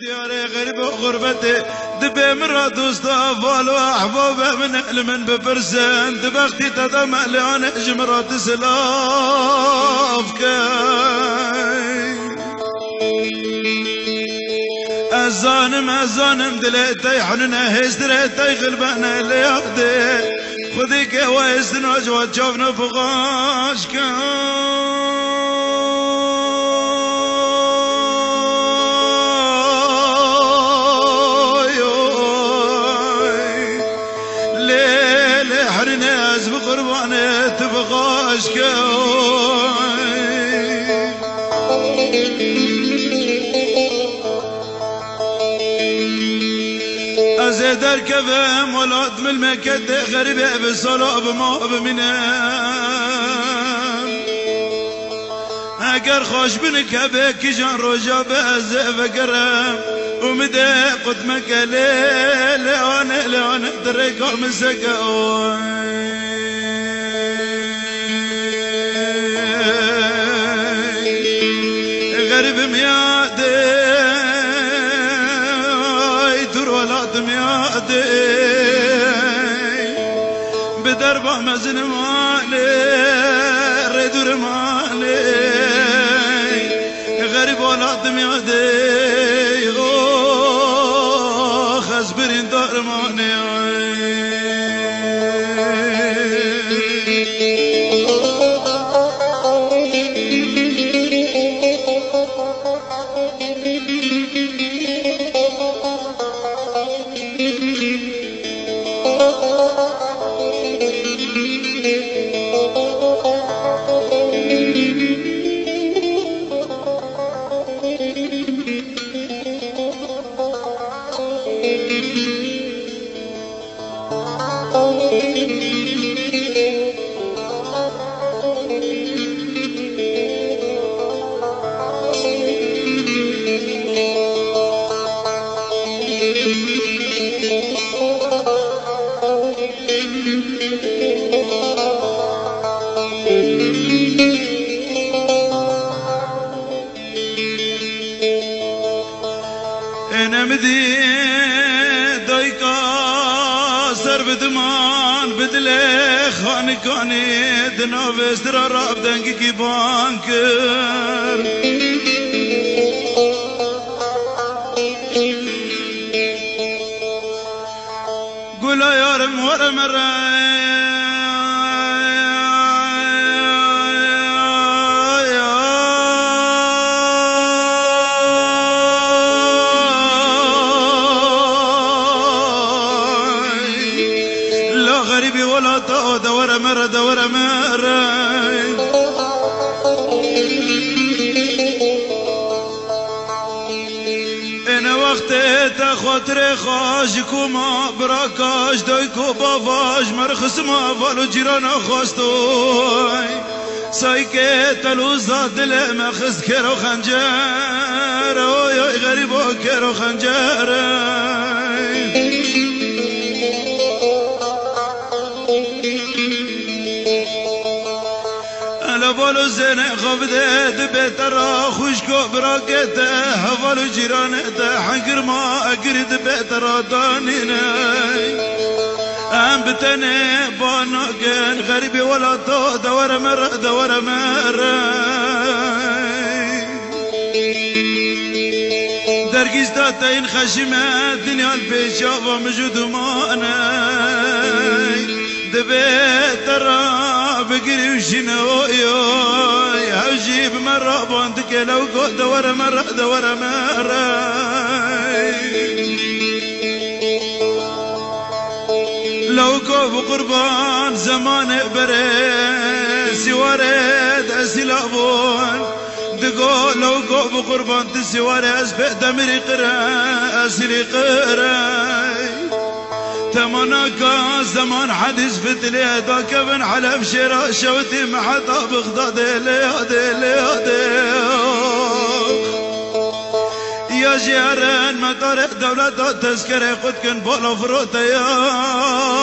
دياري غريب وغربتي دبي مرة دوستا فالو أحباب من أهل من بفرسان دبختي تدمع لأنا جمرة سلاف كاي أزانم دليتي حننا هستريتي غلبانا اللي ياخدي خذيك يا ويستن وجوه تشوفنا فغاش ليلي حرناز بقرباني تبغاش أزيد الكفم ولاد من المكد غريبة بصلاب ما بمنام أقر خوش بنكبك جان رجا بأزف قرم ومدى قدمك ليلة دريك ومسك غريب ميادي دميادي بدربه مزن مالي ردور مالي غريب ولا دميادي خزبرين دار ماني أنا مدي دايكا سر بدمان بدلي خاني كاني دنافس درا راب دنگي كي بانكر قولا يا رم ورم غريبي ولا دور مرة انا وقتي تخاطري خاشكو ما براكاش دايكو بافاش مرخص ما فالو جيرانا خواستوي سايكي تلوزا دل مخز كيرو خنجر اوي غريبو كيرو خنجر هفالو زنه خفده دبترا خوشكو براكته هفالو جيرانته حنقر ما اقرد بترا دانيني ام بتني باناكن غريبي ولا تو دور مرة درقيز داتين خشمة دنيا البيشافة مجود ماني دبترا بقري وشنوي هجيب مرة بانتك لو قد دور مرة لو كوب قربان زمان بريسي ورد أسلابون دقو لو كوب قربان تسي ورد أسبق دمري قرا أسلي قرا تمناك زمان حديث فتلي هداك بن حلب شرا شوتي محطة بغداد ليادي يا جيران مطارق دولة تذكرة قد كن بولا فروت يارن